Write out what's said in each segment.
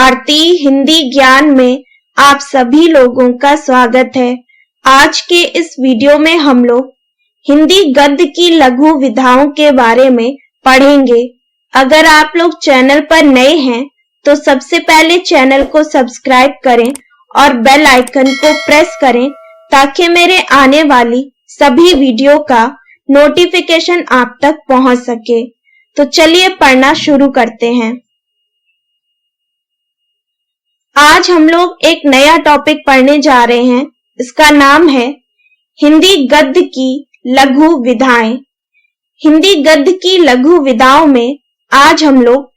भारतीय हिंदी ज्ञान में आप सभी लोगों का स्वागत है। आज के इस वीडियो में हम लोग हिंदी गद्य की लघु विधाओं के बारे में पढ़ेंगे। अगर आप लोग चैनल पर नए हैं तो सबसे पहले चैनल को सब्सक्राइब करें और बेल आइकन को प्रेस करें ताकि मेरे आने वाली सभी वीडियो का नोटिफिकेशन आप तक पहुंच सके। तो चलिए पढ़ना शुरू करते हैं। आज हम लोग एक नया टॉपिक पढ़ने जा रहे हैं। इसका नाम है हिंदी गद्य की लघु विधाएं। हिंदी गद्य की लघु विधाओं में आज हम लोग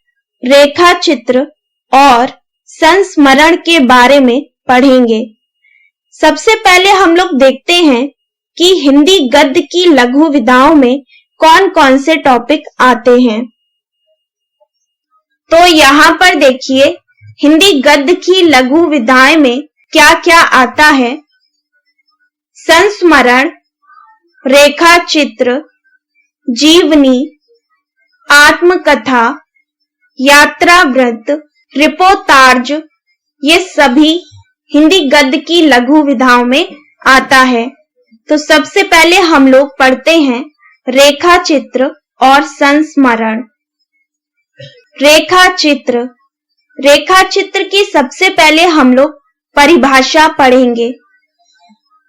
रेखा चित्र और संस्मरण के बारे में पढ़ेंगे। सबसे पहले हम लोग देखते हैं कि हिंदी गद्य की लघु विधाओं में कौन कौन से टॉपिक आते हैं। तो यहाँ पर देखिए हिंदी गद्य की लघु विधाएं में क्या क्या आता है। संस्मरण, रेखा चित्र, जीवनी, आत्मकथा, यात्रा वृत्त, रिपोर्टाज, ये सभी हिंदी गद्य की लघु विधाओं में आता है। तो सबसे पहले हम लोग पढ़ते हैं रेखा चित्र और संस्मरण। रेखा चित्र, रेखा चित्र की सबसे पहले हम लोग परिभाषा पढ़ेंगे।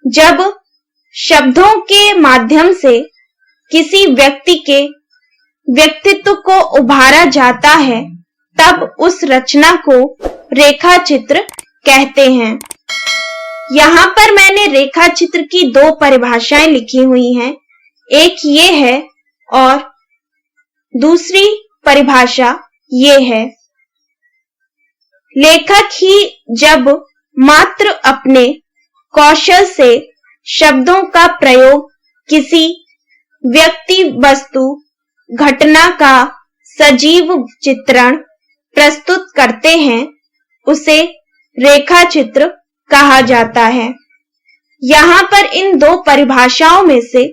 जब शब्दों के माध्यम से किसी व्यक्ति के व्यक्तित्व को उभारा जाता है तब उस रचना को रेखा चित्र कहते हैं। यहाँ पर मैंने रेखा चित्र की दो परिभाषाएं लिखी हुई हैं। एक ये है और दूसरी परिभाषा ये है। लेखक ही जब मात्र अपने कौशल से शब्दों का प्रयोग किसी व्यक्ति, वस्तु, घटना का सजीव चित्रण प्रस्तुत करते हैं उसे रेखा चित्र कहा जाता है। यहाँ पर इन दो परिभाषाओं में से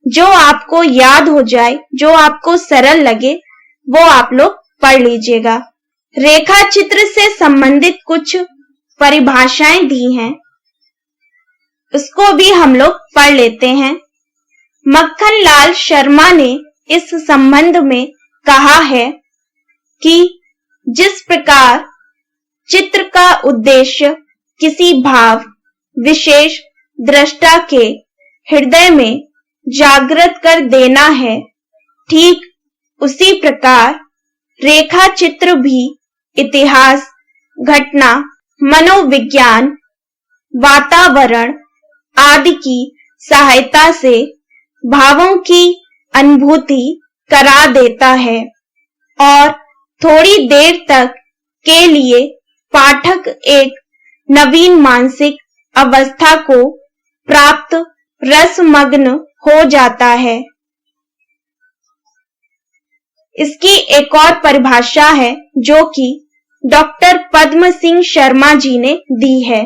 जो आपको याद हो जाए, जो आपको सरल लगे, वो आप लोग पढ़ लीजिएगा। रेखा चित्र से संबंधित कुछ परिभाषाएं दी हैं, उसको भी हम लोग पढ़ लेते हैं। मक्खन लाल शर्मा ने इस संबंध में कहा है कि जिस प्रकार चित्र का उद्देश्य किसी भाव विशेष दृष्टा के हृदय में जागृत कर देना है, ठीक उसी प्रकार रेखा चित्र भी इतिहास, घटना, मनोविज्ञान, वातावरण आदि की सहायता से भावों की अनुभूति करा देता है और थोड़ी देर तक के लिए पाठक एक नवीन मानसिक अवस्था को प्राप्त रसमग्न हो जाता है। इसकी एक और परिभाषा है जो कि डॉक्टर पद्म सिंह शर्मा जी ने दी है।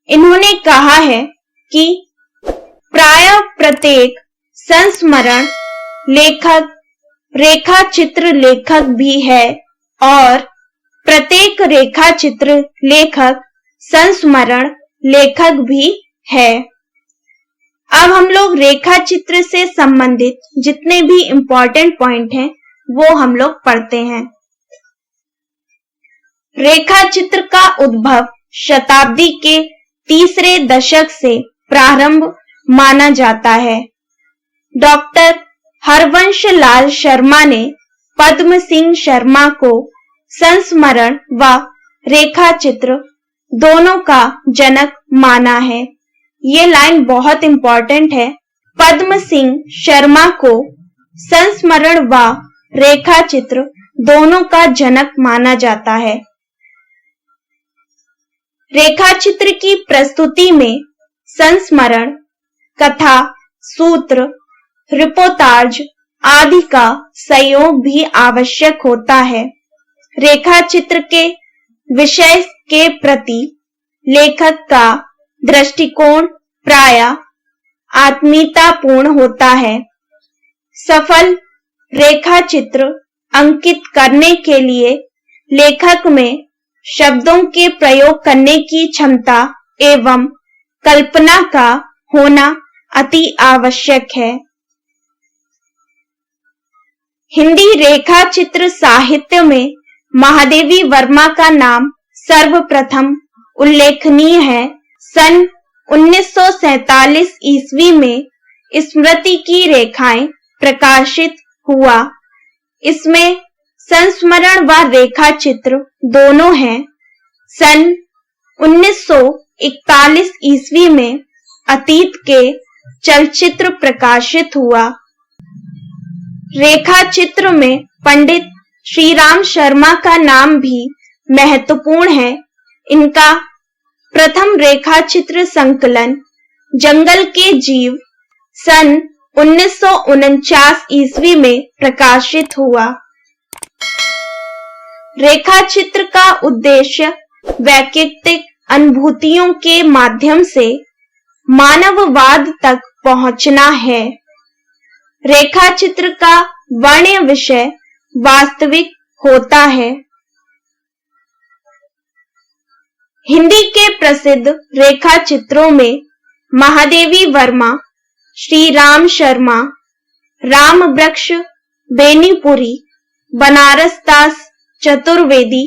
इन्होंने कहा है कि प्रायः प्रत्येक संस्मरण लेखक रेखा चित्र लेखक भी है और प्रत्येक रेखा चित्र लेखक संस्मरण लेखक भी है। अब हम लोग रेखा चित्र से संबंधित जितने भी इम्पोर्टेंट पॉइंट हैं वो हम लोग पढ़ते हैं। रेखा चित्र का उद्भव शताब्दी के तीसरे दशक से प्रारंभ माना जाता है। डॉक्टर हरवंश लाल शर्मा ने पद्म सिंह शर्मा को संस्मरण व रेखा चित्र दोनों का जनक माना है। ये लाइन बहुत इंपॉर्टेंट है। पद्म सिंह शर्मा को संस्मरण व रेखा चित्र दोनों का जनक माना जाता है। रेखा चित्र की प्रस्तुति में संस्मरण, कथा, सूत्र, रिपोर्टाज आदि का सहयोग भी आवश्यक होता है। रेखा चित्र के विषय के प्रति लेखक का दृष्टिकोण प्रायः आत्मीयतापूर्ण होता है। सफल रेखा चित्र अंकित करने के लिए लेखक में शब्दों के प्रयोग करने की क्षमता एवं कल्पना का होना अति आवश्यक है। हिंदी रेखा चित्र साहित्य में महादेवी वर्मा का नाम सर्वप्रथम उल्लेखनीय है। सन 1947 ईस्वी में स्मृति की रेखाएं प्रकाशित हुआ। इसमें संस्मरण व रेखा चित्र दोनों हैं। सन 1941 ईस्वी में अतीत के चलचित्र प्रकाशित हुआ। रेखा चित्र में पंडित श्रीराम शर्मा का नाम भी महत्वपूर्ण है। इनका प्रथम रेखा चित्र संकलन जंगल के जीव सन 1949 ईस्वी में प्रकाशित हुआ। रेखा चित्र का उद्देश्य वैयक्तिक अनुभूतियों के माध्यम से मानववाद तक पहुंचना है। रेखा चित्र का वर्ण्य विषय वास्तविक होता है। हिंदी के प्रसिद्ध रेखा चित्रों में महादेवी वर्मा, श्री राम शर्मा, राम वृक्ष बेनीपुरी, बनारस दास चतुर्वेदी,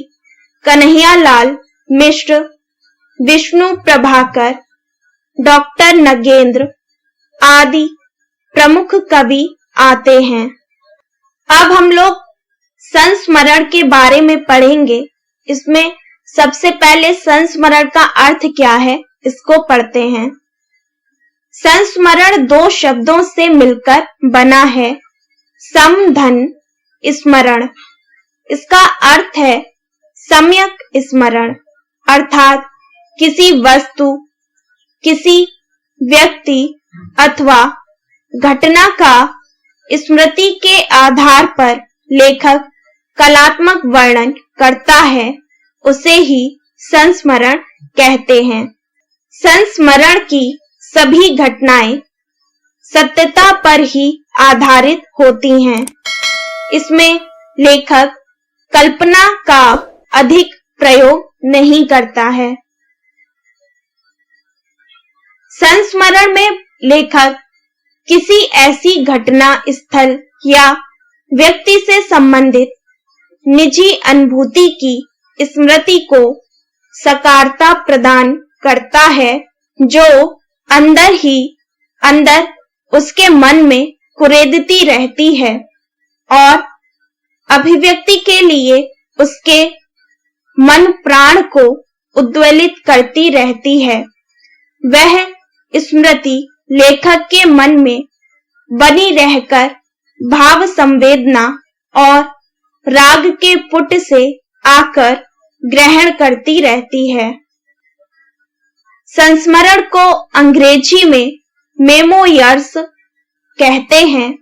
कन्हैयालाल मिश्र, विष्णु प्रभाकर, डॉक्टर नगेंद्र आदि प्रमुख कवि आते हैं। अब हम लोग संस्मरण के बारे में पढ़ेंगे। इसमें सबसे पहले संस्मरण का अर्थ क्या है इसको पढ़ते हैं। संस्मरण दो शब्दों से मिलकर बना है। सम धन स्मरण, इसका अर्थ है सम्यक स्मरण, अर्थात किसी वस्तु, किसी व्यक्ति अथवा घटना का स्मृति के आधार पर लेखक कलात्मक वर्णन करता है, उसे ही संस्मरण कहते हैं। संस्मरण की सभी घटनाएं सत्यता पर ही आधारित होती हैं। इसमें लेखक कल्पना का अधिक प्रयोग नहीं करता है। संस्मरण में लेखक किसी ऐसी घटना, स्थल या व्यक्ति से संबंधित निजी अनुभूति की स्मृति को साकारता प्रदान करता है, जो अंदर ही अंदर उसके मन में कुरेदती रहती है और अभिव्यक्ति के लिए उसके मन प्राण को उद्वेलित करती रहती है। वह स्मृति लेखक के मन में बनी रहकर भाव संवेदना और राग के पुट से आकर ग्रहण करती रहती है। संस्मरण को अंग्रेजी में मेमोयर्स कहते हैं।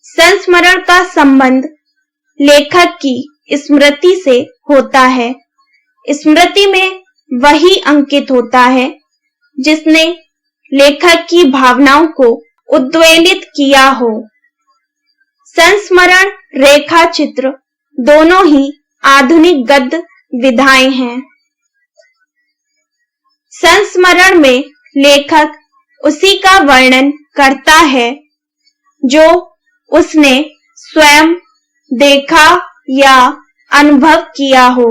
संस्मरण का संबंध लेखक की स्मृति से होता है। स्मृति में वही अंकित होता है जिसने लेखक की भावनाओं को उद्वेलित किया हो। संस्मरण, रेखा चित्र दोनों ही आधुनिक गद्य विधाएं हैं। संस्मरण में लेखक उसी का वर्णन करता है जो उसने स्वयं देखा या अनुभव किया हो।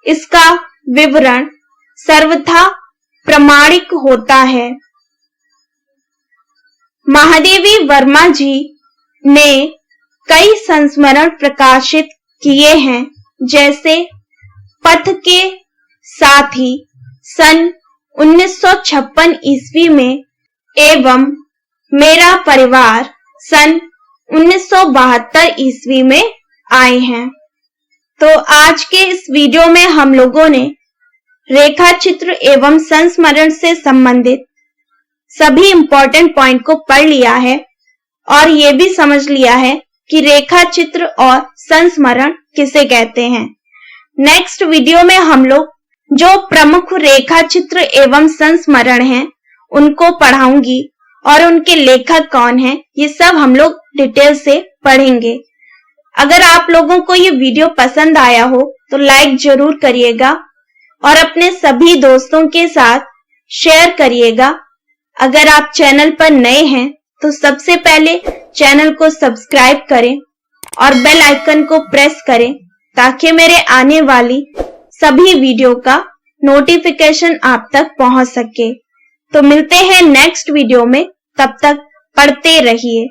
इसका विवरण सर्वथा प्रामाणिक होता है। महादेवी वर्मा जी ने कई संस्मरण प्रकाशित किए हैं, जैसे पथ के साथी सन 1956 ईस्वी में एवं मेरा परिवार सन 1972 ईस्वी में आए हैं। तो आज के इस वीडियो में हम लोगों ने रेखा चित्र एवं संस्मरण से संबंधित सभी इंपॉर्टेंट पॉइंट को पढ़ लिया है और ये भी समझ लिया है कि रेखा चित्र और संस्मरण किसे कहते हैं। नेक्स्ट वीडियो में हम लोग जो प्रमुख रेखा चित्र एवं संस्मरण हैं उनको पढ़ाऊंगी और उनके लेखक कौन हैं ये सब हम लोग डिटेल से पढ़ेंगे। अगर आप लोगों को ये वीडियो पसंद आया हो तो लाइक जरूर करिएगा और अपने सभी दोस्तों के साथ शेयर करिएगा। अगर आप चैनल पर नए हैं तो सबसे पहले चैनल को सब्सक्राइब करें और बेल आइकन को प्रेस करें ताकि मेरे आने वाली सभी वीडियो का नोटिफिकेशन आप तक पहुंच सके। तो मिलते हैं नेक्स्ट वीडियो में, तब तक पढ़ते रहिए।